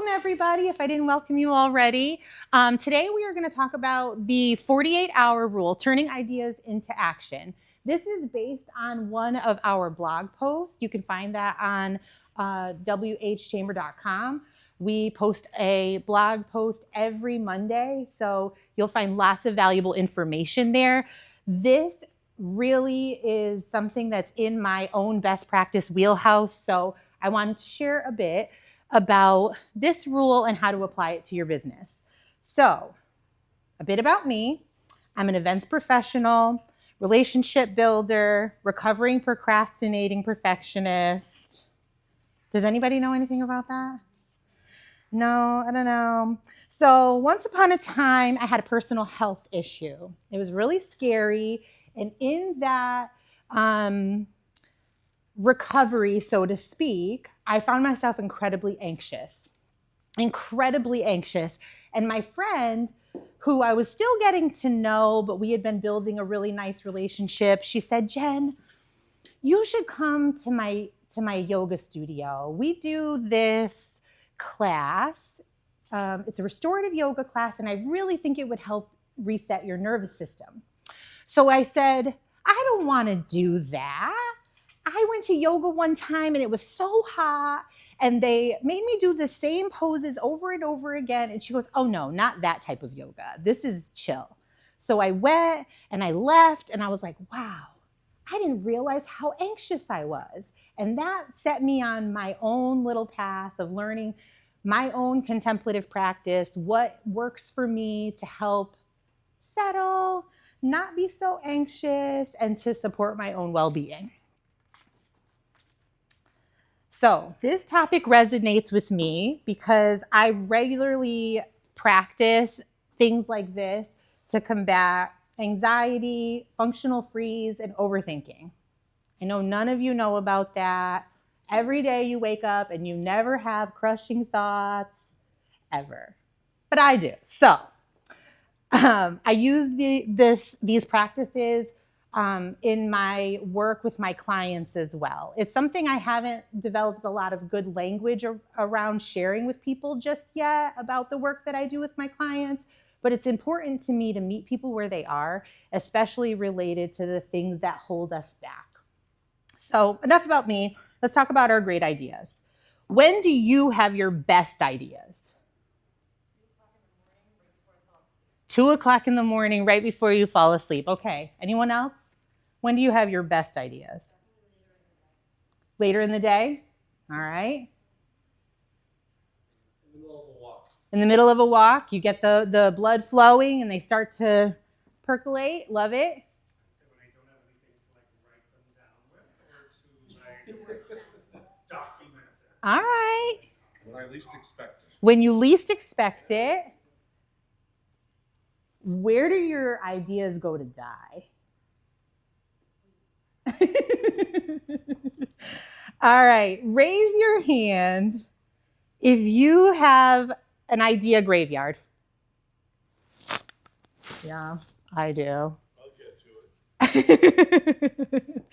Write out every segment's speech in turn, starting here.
everybody, if I didn't welcome you already. Today we are going to talk about the 48-hour rule, turning ideas into action. This is based on one of our blog posts. You can find that on whchamber.com. We post a blog post every Monday, so you'll find lots of valuable information there. This really is something that's in my own best practice wheelhouse, so I wanted to share a bit about this rule and how to apply it to your business. So, a bit about me. I'm an events professional, relationship builder, recovering procrastinating perfectionist. Does anybody know anything about that? No, I don't know. So once upon a time, I had a personal health issue. It was really scary. And in that recovery, so to speak, I found myself incredibly anxious. And my friend, who I was still getting to know, but we had been building a really nice relationship, she said, Jen, you should come to my yoga studio. We do this class. It's a restorative yoga class, and I really think it would help reset your nervous system. So I said, I don't want to do that. I went to yoga one time and it was so hot and they made me do the same poses over and over again. And she goes, oh no, not that type of yoga. This is chill. So I went and I left and I was like, wow, I didn't realize how anxious I was. And that set me on my own little path of learning my own contemplative practice, what works for me to help settle, not be so anxious, and to support my own well-being. So this topic resonates with me because I regularly practice things like this to combat anxiety, functional freeze, and overthinking. I know none of you know about that. Every day you wake up and you never have crushing thoughts, ever. But I do. So I use these practices in my work with my clients as well. It's something I haven't developed a lot of good language around sharing with people just yet about the work that I do with my clients, but it's important to me to meet people where they are, especially related to the things that hold us back. So enough about me. Let's talk about our great ideas. When do you have your best ideas? 2 o'clock in the morning, right before you fall asleep. Okay, anyone else? When do you have your best ideas? Later in the day? All right. In the middle of a walk. In the middle of a walk, you get the blood flowing and they start to percolate. Love it. When I don't have anything to write them down with or to document it. All right. When I least expect it. When you least expect it, where do your ideas go to die? All right, raise your hand if you have an idea graveyard. Yeah, I do. I'll get to it.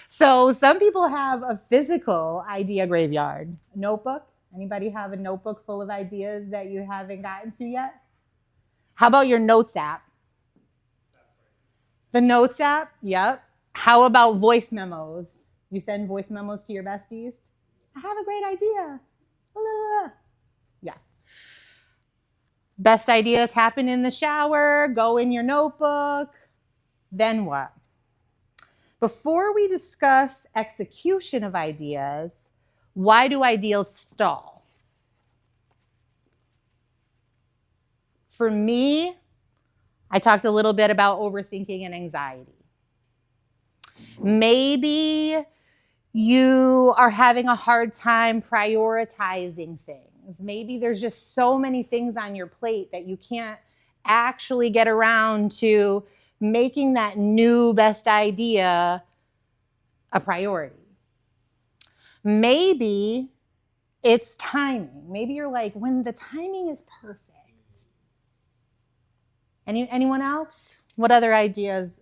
So some people have a physical idea graveyard. Notebook? Anybody have a notebook full of ideas that you haven't gotten to yet? How about your notes app? The notes app? Yep. How about voice memos? You send voice memos to your besties? I have a great idea. Yeah. Best ideas happen in the shower, go in your notebook. Then what? Before we discuss execution of ideas, why do ideas stall? For me, I talked a little bit about overthinking and anxiety. Maybe you are having a hard time prioritizing things. Maybe there's just so many things on your plate that you can't actually get around to making that new best idea a priority. Maybe it's timing. Maybe you're like, when the timing is perfect. Anyone else? What other ideas?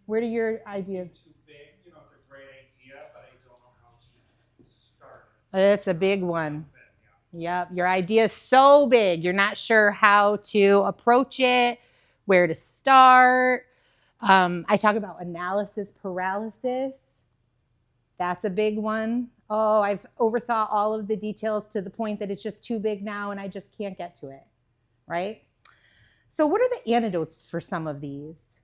Where do your ideas? Too big, it's a great idea, but I don't know how to start It's a big one. Yep, your idea is so big, you're not sure how to approach it, where to start. I talk about analysis paralysis. That's a big one. Oh, I've overthought all of the details to the point that it's just too big now and I just can't get to it, right? So what are the antidotes for some of these?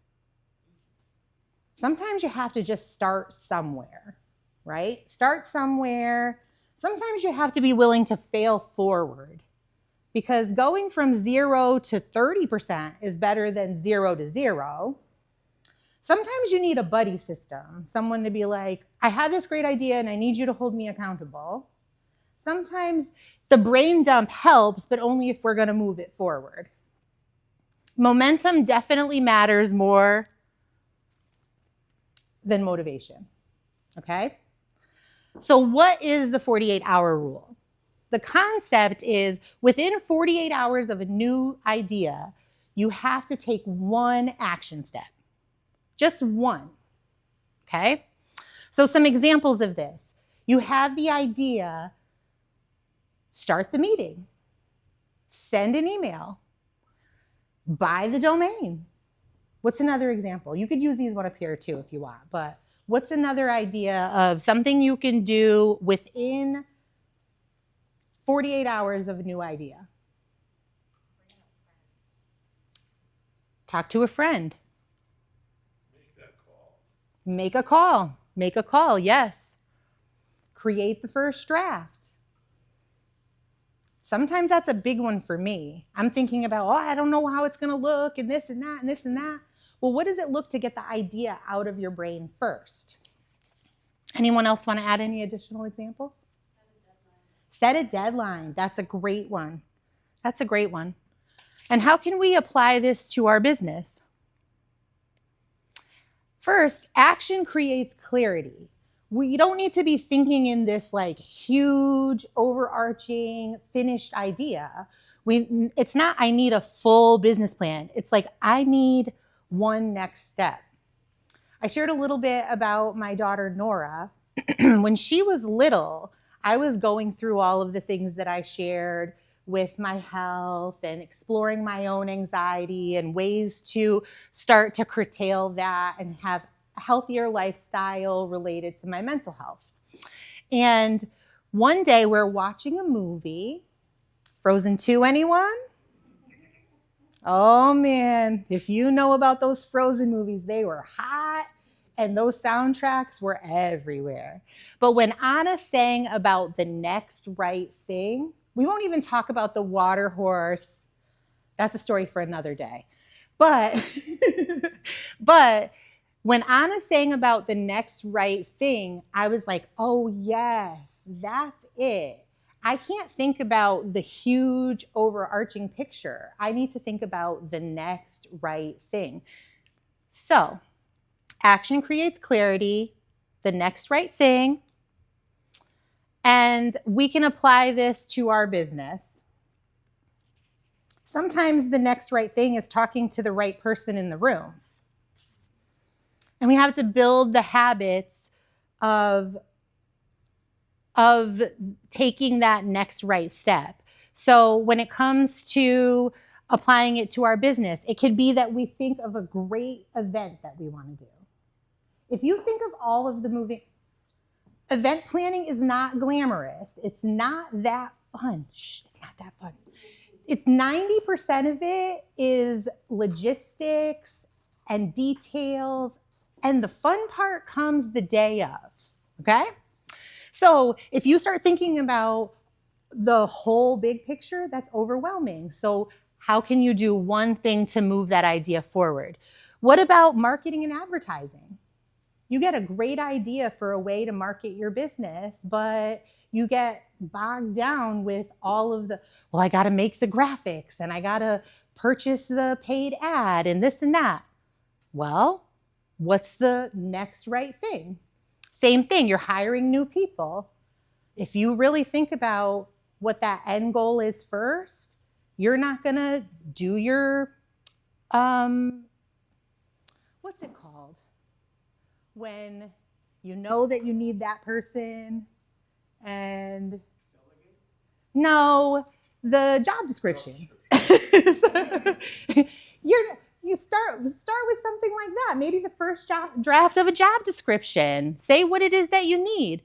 Sometimes you have to just start somewhere, right? Start somewhere. Sometimes you have to be willing to fail forward, because going from 0 to 30% is better than 0 to 0. Sometimes you need a buddy system, someone to be like, I have this great idea and I need you to hold me accountable. Sometimes the brain dump helps, but only if we're going to move it forward. Momentum definitely matters more than motivation, okay? So what is the 48-hour rule? The concept is within 48 hours of a new idea, you have to take one action step. Just one, okay? So some examples of this. You have the idea, start the meeting, send an email, buy the domain. What's another example? You could use these one up here too if you want, but what's another idea of something you can do within 48 hours of a new idea? Talk to a friend. Make a call. Make a call, yes. Create the first draft. Sometimes that's a big one for me. I'm thinking about, I don't know how it's going to look and this and that and this and that. Well, what does it look to get the idea out of your brain first? Anyone else want to add any additional examples? Set a deadline. That's a great one. That's a great one. And how can we apply this to our business? First, action creates clarity. We don't need to be thinking in this like huge, overarching, finished idea. It's not, I need a full business plan. It's like, I need one next step. I shared a little bit about my daughter, Nora. When she was little, I was going through all of the things that I shared with my health and exploring my own anxiety and ways to start to curtail that and have a healthier lifestyle related to my mental health. And one day we're watching a movie, Frozen 2, anyone? Oh man, if you know about those Frozen movies, they were hot and those soundtracks were everywhere. But when Anna sang about the next right thing, we won't even talk about the water horse. That's a story for another day. But, but when Anna sang about the next right thing, I was like, oh yes, that's it. I can't think about the huge overarching picture. I need to think about the next right thing. So, action creates clarity, the next right thing, and we can apply this to our business. Sometimes the next right thing is talking to the right person in the room. And we have to build the habits of taking that next right step. So when it comes to applying it to our business, it could be that we think of a great event that we want to do. If you think of all of the event planning is not glamorous. It's not that fun. It's not that fun. It's 90% of it is logistics and details, and the fun part comes the day of, okay? So if you start thinking about the whole big picture, that's overwhelming. So how can you do one thing to move that idea forward? What about marketing and advertising? You get a great idea for a way to market your business, but you get bogged down with all of the, well, I got to make the graphics and I got to purchase the paid ad and this and that. Well, what's the next right thing? Same thing, you're hiring new people. If you really think about what that end goal is first, you're not going to do your, what's it called? When you know that you need that person And no, the job description. You start with something like that. Maybe the first draft of a job description. Say what it is that you need.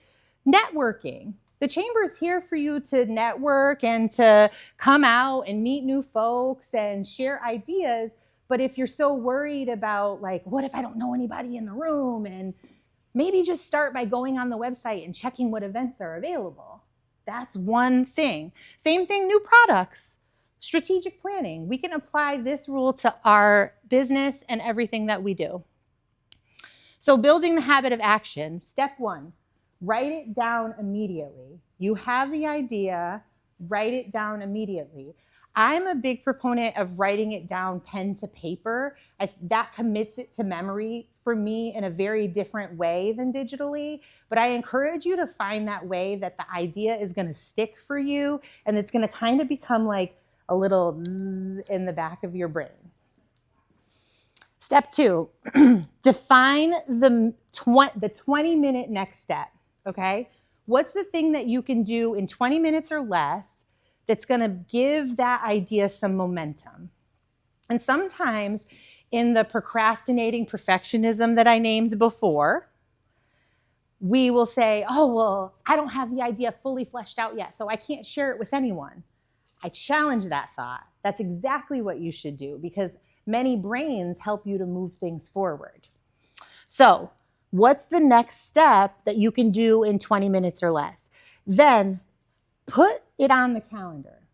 Networking. The chamber is here for you to network and to come out and meet new folks and share ideas. But if you're so worried about, like, what if I don't know anybody in the room? And maybe just start by going on the website and checking what events are available. That's one thing. Same thing, new products. Strategic planning. We can apply this rule to our business and everything that we do. So building the habit of action. Step 1, write it down immediately. You have the idea, write it down immediately. I'm a big proponent of writing it down pen to paper. That commits it to memory for me in a very different way than digitally. But I encourage you to find that way that the idea is going to stick for you and it's going to kind of become like a little zzz in the back of your brain. Step 2, define the 20-minute next step, okay? What's the thing that you can do in 20 minutes or less that's going to give that idea some momentum? And sometimes in the procrastinating perfectionism that I named before, we will say, oh, well, I don't have the idea fully fleshed out yet, so I can't share it with anyone. I challenge that thought. That's exactly what you should do because many brains help you to move things forward. So what's the next step that you can do in 20 minutes or less? Then put it on the calendar.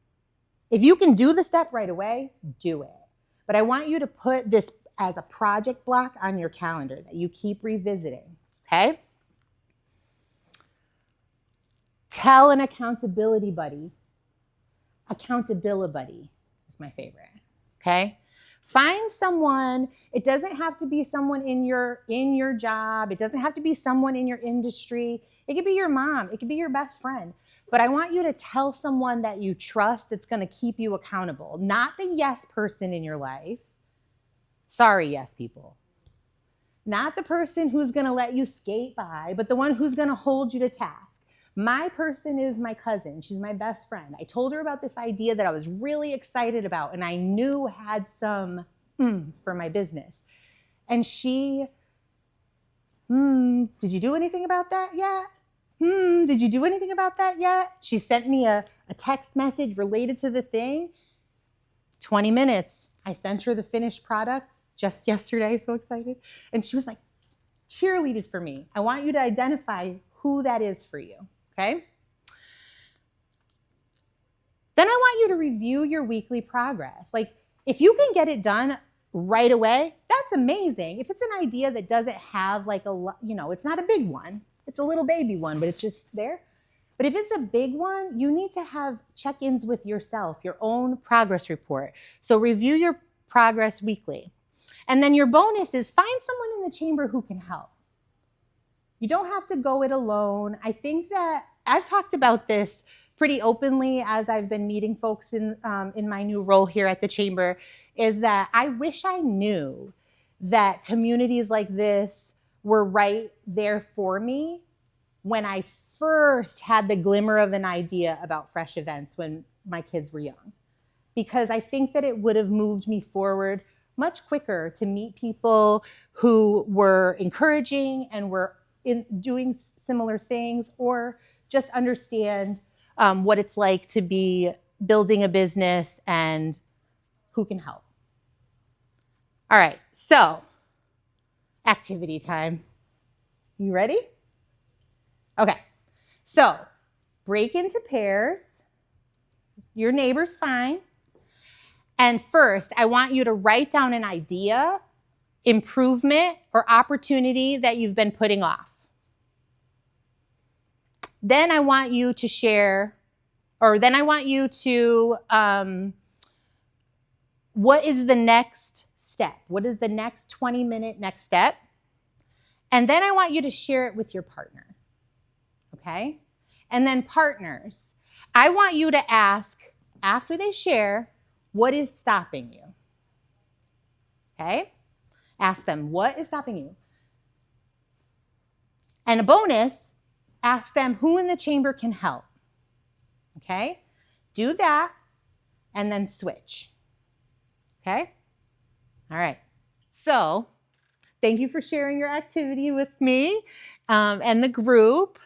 If you can do the step right away, do it. But I want you to put this as a project block on your calendar that you keep revisiting, okay? Tell an accountability buddy. Accountability buddy is my favorite, okay? Find someone. It doesn't have to be someone in your job. It doesn't have to be someone in your industry. It could be your mom. It could be your best friend. But I want you to tell someone that you trust that's going to keep you accountable, not the yes person in your life. Sorry, yes people. Not the person who's going to let you skate by, but the one who's going to hold you to task. My person is my cousin. She's my best friend. I told her about this idea that I was really excited about and I knew had some for my business. And she, did you do anything about that yet? Did you do anything about that yet? She sent me a text message related to the thing. 20 minutes. I sent her the finished product just yesterday, so excited. And she was like, cheerleaded for me. I want you to identify who that is for you. Okay? Then I want you to review your weekly progress. Like, if you can get it done right away, that's amazing. If it's an idea that doesn't have like it's not a big one. It's a little baby one, but it's just there. But if it's a big one, you need to have check-ins with yourself, your own progress report. So review your progress weekly. And then your bonus is find someone in the chamber who can help. You don't have to go it alone. I think that I've talked about this pretty openly as I've been meeting folks in my new role here at the chamber, is that I wish I knew that communities like this were right there for me when I first had the glimmer of an idea about fresh events when my kids were young. Because I think that it would have moved me forward much quicker to meet people who were encouraging and were doing similar things, or just understand what it's like to be building a business and who can help. All right, so activity time. You ready? Okay, so break into pairs. Your neighbor's fine. And first, I want you to write down an idea, improvement, or opportunity that you've been putting off. Then I want you to share, or then I want you to, what is the next step? What is the next 20-minute next step? And then I want you to share it with your partner, okay? And then partners, I want you to ask, after they share, what is stopping you? Okay? Ask them, what is stopping you? And a bonus, Ask them who in the chamber can help. Okay? Do that and then switch. Okay? All right. So, thank you for sharing your activity with me and the group.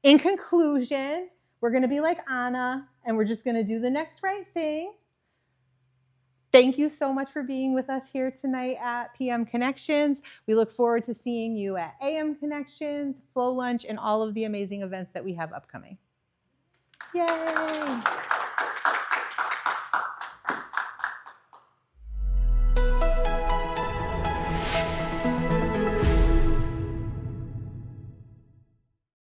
In conclusion, we're going to be like Anna, and we're just going to do the next right thing. Thank you so much for being with us here tonight at PM Connections. We look forward to seeing you at AM Connections, Flow Lunch, and all of the amazing events that we have upcoming. Yay!